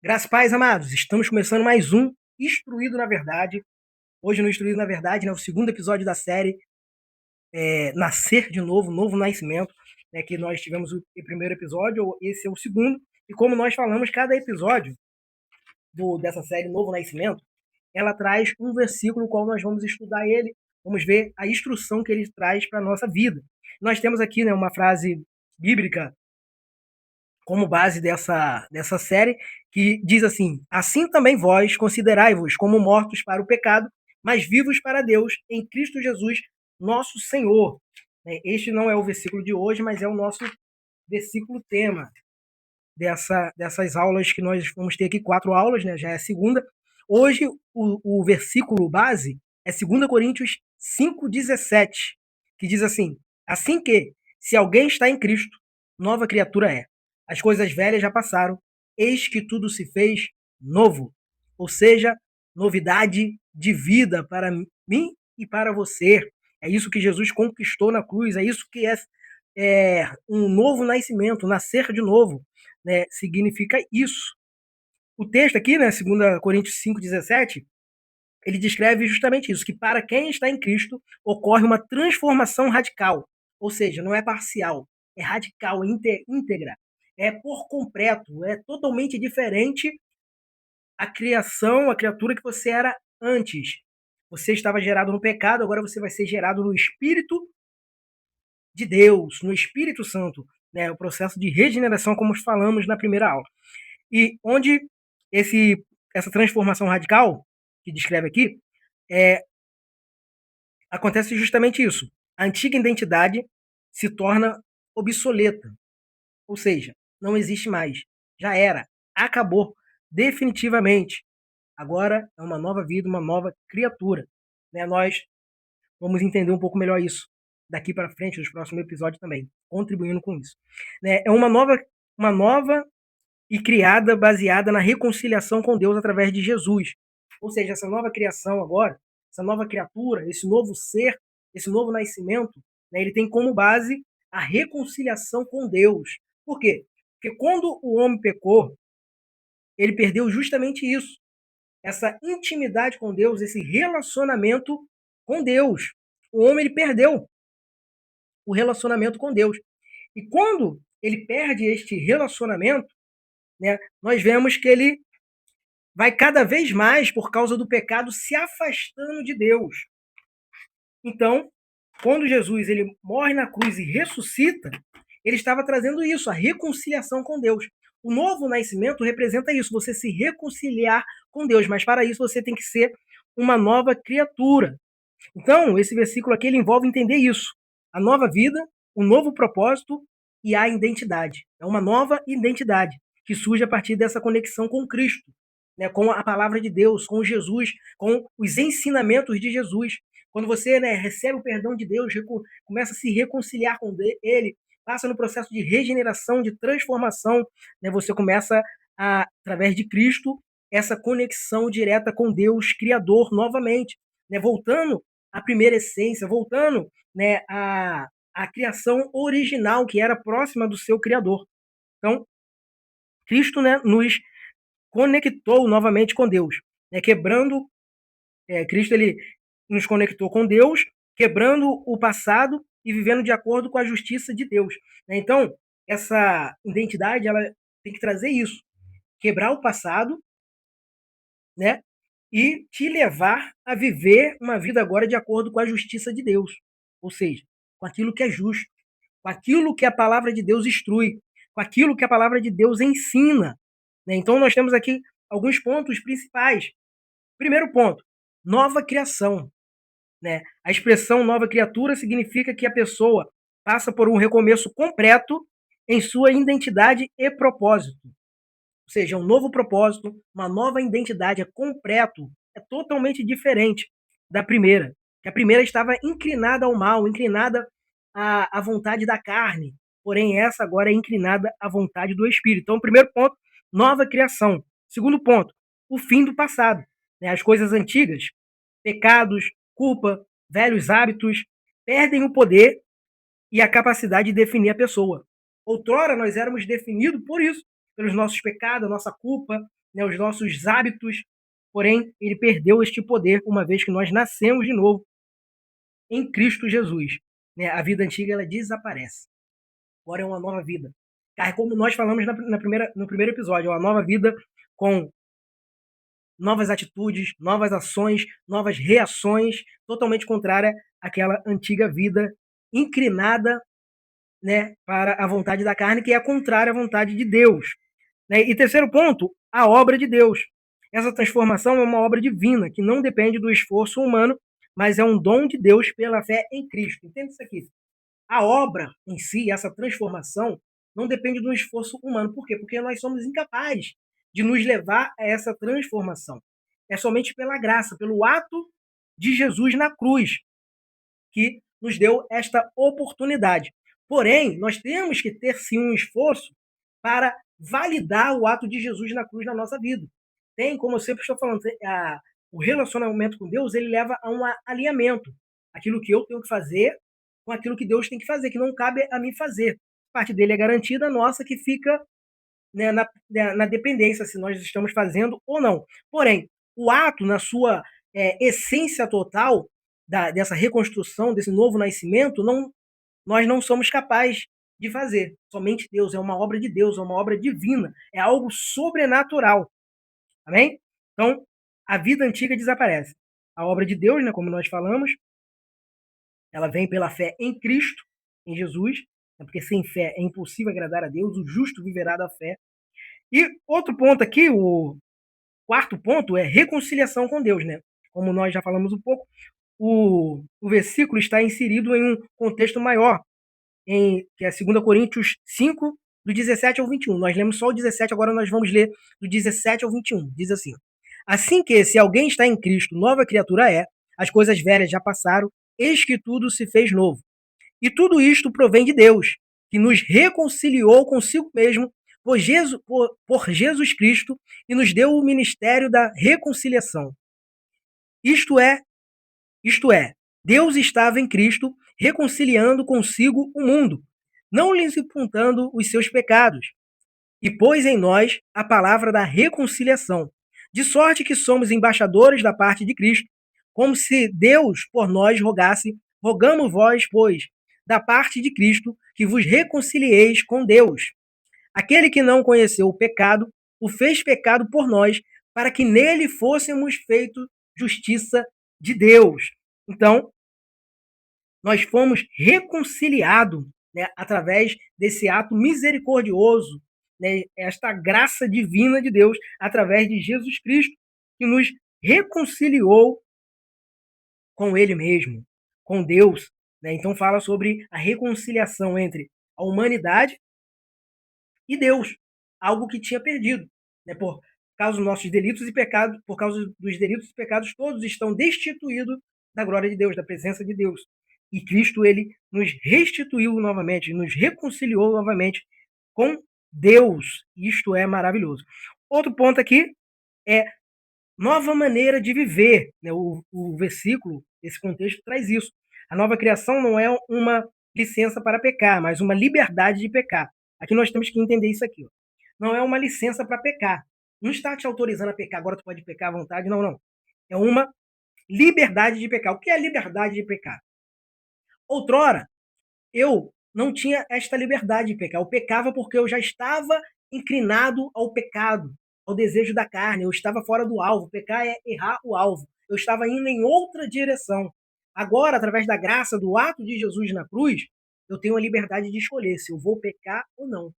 Graças e paz, amados. Estamos começando mais um Instruído na Verdade. Hoje no Instruído na Verdade, né, o segundo episódio da série Nascer de Novo, Novo Nascimento, né, que nós tivemos o primeiro episódio, esse é o segundo. E como nós falamos, cada episódio dessa série Novo Nascimento, ela traz um versículo no qual nós vamos estudar ele, vamos ver a instrução que ele traz para a nossa vida. Nós temos aqui, né, uma frase bíblica como base dessa série, que diz assim: assim também vós considerai-vos como mortos para o pecado, mas vivos para Deus em Cristo Jesus, nosso Senhor. Este não é o versículo de hoje, mas é o nosso versículo tema dessas aulas que nós vamos ter aqui, 4 aulas, né? Já é a segunda. Hoje, o versículo base é 2 Coríntios 5,17, que diz assim: assim que, se alguém está em Cristo, nova criatura é. As coisas velhas já passaram, eis que tudo se fez novo. Ou seja, novidade de vida para mim e para você. É isso que Jesus conquistou na cruz, é isso que é um novo nascimento, nascer de novo, né? Significa isso. O texto aqui, né, 2 Coríntios 5,17, ele descreve justamente isso, que para quem está em Cristo ocorre uma transformação radical, ou seja, não é parcial, é radical, íntegra, é por completo, é totalmente diferente a criação, a criatura que você era antes. Você estava gerado no pecado, agora você vai ser gerado no Espírito de Deus, no Espírito Santo, né? O processo de regeneração, como falamos na primeira aula. E onde essa transformação radical, que descreve aqui, acontece justamente isso. A antiga identidade se torna obsoleta, ou seja, não existe mais. Já era, acabou, definitivamente. Agora é uma nova vida, uma nova criatura. Né? Nós vamos entender um pouco melhor isso daqui para frente, nos próximos episódios também, contribuindo com isso. Né? É uma nova e criada baseada na reconciliação com Deus através de Jesus. Ou seja, essa nova criação agora, essa nova criatura, esse novo ser, esse novo nascimento, né, ele tem como base a reconciliação com Deus. Por quê? Porque quando o homem pecou, ele perdeu justamente isso, essa intimidade com Deus, esse relacionamento com Deus. O homem ele perdeu o relacionamento com Deus. E quando ele perde este relacionamento, né, nós vemos que ele vai cada vez mais, por causa do pecado, se afastando de Deus. Então, quando Jesus ele morre na cruz e ressuscita, ele estava trazendo isso, a reconciliação com Deus. O novo nascimento representa isso, você se reconciliar com Deus, mas para isso você tem que ser uma nova criatura. Então, esse versículo aqui ele envolve entender isso, a nova vida, o novo propósito e a identidade. É uma nova identidade que surge a partir dessa conexão com Cristo, né, com a palavra de Deus, com Jesus, com os ensinamentos de Jesus. Quando você, né, recebe o perdão de Deus, começa a se reconciliar com Ele, passa no processo de regeneração, de transformação, né, você começa, através de Cristo, essa conexão direta com Deus, Criador, novamente, né, voltando à primeira essência, voltando, né, à criação original, que era próxima do seu Criador. Então, Cristo, né, nos conectou novamente com Deus, né, quebrando, Cristo ele nos conectou com Deus, quebrando o passado e vivendo de acordo com a justiça de Deus. Né? Então, essa identidade ela tem que trazer isso, quebrar o passado, né, e te levar a viver uma vida agora de acordo com a justiça de Deus, ou seja, com aquilo que é justo, com aquilo que a palavra de Deus instrui, com aquilo que a palavra de Deus ensina. Né? Então, nós temos aqui alguns pontos principais. Primeiro ponto, nova criação. Né? A expressão nova criatura significa que a pessoa passa por um recomeço completo em sua identidade e propósito. Ou seja, um novo propósito, uma nova identidade, é completo, é totalmente diferente da primeira. Que a primeira estava inclinada ao mal, inclinada à vontade da carne, porém essa agora é inclinada à vontade do Espírito. Então, primeiro ponto, nova criação. Segundo ponto, o fim do passado. Né? As coisas antigas, pecados, culpa, velhos hábitos, perdem o poder e a capacidade de definir a pessoa. Outrora nós éramos definidos por isso, pelos nossos pecados, a nossa culpa, né, os nossos hábitos, porém, ele perdeu este poder uma vez que nós nascemos de novo em Cristo Jesus. Né? A vida antiga ela desaparece. Agora é uma nova vida. Como nós falamos no primeiro episódio, é uma nova vida com novas atitudes, novas ações, novas reações, totalmente contrária àquela antiga vida inclinada, né, para a vontade da carne, que é contrária à vontade de Deus. Né? E terceiro ponto, a obra de Deus. Essa transformação é uma obra divina, que não depende do esforço humano, mas é um dom de Deus pela fé em Cristo. Entende isso aqui? A obra em si, essa transformação, não depende do esforço humano. Por quê? Porque nós somos incapazes de nos levar a essa transformação. É somente pela graça, pelo ato de Jesus na cruz, que nos deu esta oportunidade. Porém, nós temos que ter sim um esforço para validar o ato de Jesus na cruz na nossa vida. Tem, como eu sempre estou falando, o relacionamento com Deus ele leva a um alinhamento. Aquilo que eu tenho que fazer com aquilo que Deus tem que fazer, que não cabe a mim fazer. A parte dele é garantida, a nossa que fica, né, na dependência, se nós estamos fazendo ou não. Porém, o ato, na sua essência total, dessa reconstrução, desse novo nascimento, nós não somos capazes de fazer. Somente Deus, é uma obra de Deus, é uma obra divina, é algo sobrenatural. Amém? Então, a vida antiga desaparece. A obra de Deus, né, como nós falamos, ela vem pela fé em Cristo, em Jesus, né, porque sem fé é impossível agradar a Deus, o justo viverá da fé. E outro ponto aqui, o quarto ponto, é reconciliação com Deus, né? Como nós já falamos um pouco, o versículo está inserido em um contexto maior, que é 2 Coríntios 5, do 17 ao 21. Nós lemos só o 17, agora nós vamos ler do 17 ao 21. Diz assim: Assim que, se alguém está em Cristo, nova criatura é, as coisas velhas já passaram, eis que tudo se fez novo. E tudo isto provém de Deus, que nos reconciliou consigo mesmo por Jesus Cristo e nos deu o ministério da reconciliação. Isto é, isto é, Deus estava em Cristo reconciliando consigo o mundo, não lhes imputando os seus pecados, e pôs em nós a palavra da reconciliação, de sorte que somos embaixadores da parte de Cristo, como se Deus por nós rogasse, rogamos vós, pois, da parte de Cristo, que vos reconcilieis com Deus. Aquele que não conheceu o pecado, o fez pecado por nós, para que nele fôssemos feitos justiça de Deus. Então, nós fomos reconciliados, né, através desse ato misericordioso, né, esta graça divina de Deus, através de Jesus Cristo, que nos reconciliou com Ele mesmo, com Deus. Né? Então, fala sobre a reconciliação entre a humanidade e Deus, algo que tinha perdido. Né? Por causa dos nossos delitos e pecados, por causa dos delitos e pecados, todos estão destituídos da glória de Deus, da presença de Deus. E Cristo, ele nos restituiu novamente, nos reconciliou novamente com Deus. Isto é maravilhoso. Outro ponto aqui é nova maneira de viver. Né? O versículo, esse contexto, traz isso. A nova criação não é uma licença para pecar, mas uma liberdade de pecar. Aqui nós temos que entender isso aqui. Ó. Não é uma licença para pecar. Não está te autorizando a pecar, agora tu pode pecar à vontade. Não, não. É uma liberdade de pecar. O que é liberdade de pecar? Outrora, eu não tinha esta liberdade de pecar. Eu pecava porque eu já estava inclinado ao pecado, ao desejo da carne. Eu estava fora do alvo. Pecar é errar o alvo. Eu estava indo em outra direção. Agora, através da graça do ato de Jesus na cruz, eu tenho a liberdade de escolher se eu vou pecar ou não.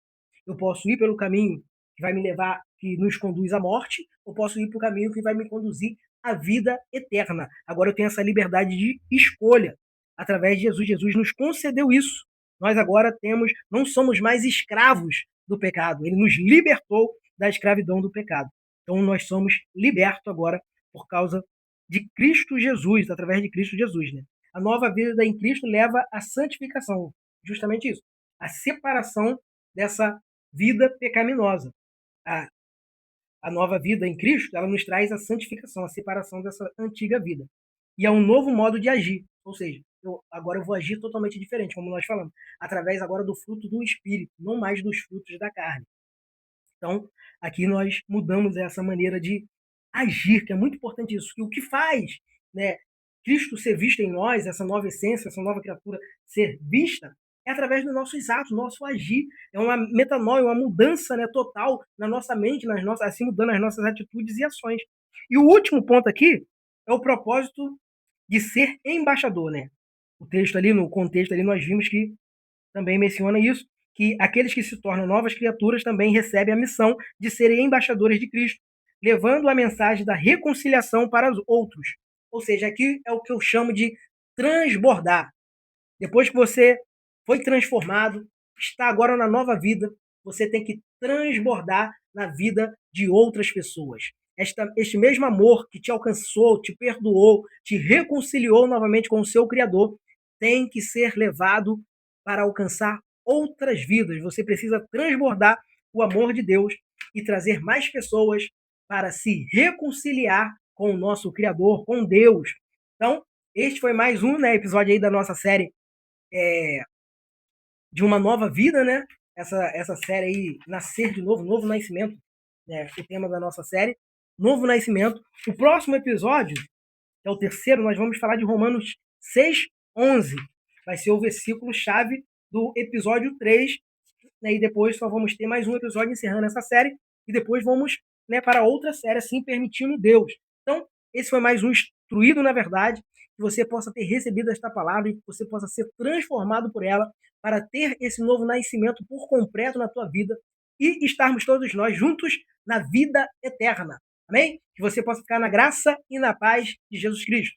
Eu posso ir pelo caminho que vai me levar, que nos conduz à morte, ou posso ir pelo caminho que vai me conduzir à vida eterna. Agora eu tenho essa liberdade de escolha através de Jesus. Jesus nos concedeu isso. Nós agora temos, não somos mais escravos do pecado. Ele nos libertou da escravidão do pecado. Então nós somos libertos agora por causa de Cristo Jesus, através de Cristo Jesus, né? A nova vida em Cristo leva à santificação, justamente isso, a separação dessa vida pecaminosa. A, a nova vida em Cristo, ela nos traz a santificação, a separação dessa antiga vida. E é um novo modo de agir, ou seja, agora eu vou agir totalmente diferente, como nós falamos, através agora do fruto do Espírito, não mais dos frutos da carne. Então, aqui nós mudamos essa maneira de agir, que é muito importante isso. E o que faz, né, Cristo ser visto em nós, essa nova essência, essa nova criatura ser vista, é através dos nossos atos, nosso agir. É uma metanoia, uma mudança, né, total na nossa mente, assim mudando as nossas atitudes e ações. E o último ponto aqui é o propósito de ser embaixador, né? O texto ali, no contexto ali, nós vimos que também menciona isso, que aqueles que se tornam novas criaturas também recebem a missão de serem embaixadores de Cristo, levando a mensagem da reconciliação para os outros. Ou seja, aqui é o que eu chamo de transbordar. Depois que você foi transformado, está agora na nova vida, você tem que transbordar na vida de outras pessoas. Este mesmo amor que te alcançou, te perdoou, te reconciliou novamente com o seu Criador, tem que ser levado para alcançar outras vidas. Você precisa transbordar o amor de Deus e trazer mais pessoas para se reconciliar com o nosso Criador, com Deus. Então, este foi mais um, né, episódio aí da nossa série de uma nova vida, né? Essa série aí, Nascer de Novo, Novo Nascimento, né? O tema da nossa série, Novo Nascimento. O próximo episódio, que é o terceiro, nós vamos falar de Romanos 6:11. Vai ser o versículo-chave do episódio 3, né? E depois só vamos ter mais um episódio encerrando essa série, e depois vamos, né, para outra série, assim permitindo Deus. Então, esse foi mais um Instruído na Verdade, que você possa ter recebido esta palavra e que você possa ser transformado por ela para ter esse novo nascimento por completo na tua vida e estarmos todos nós juntos na vida eterna. Amém? Que você possa ficar na graça e na paz de Jesus Cristo.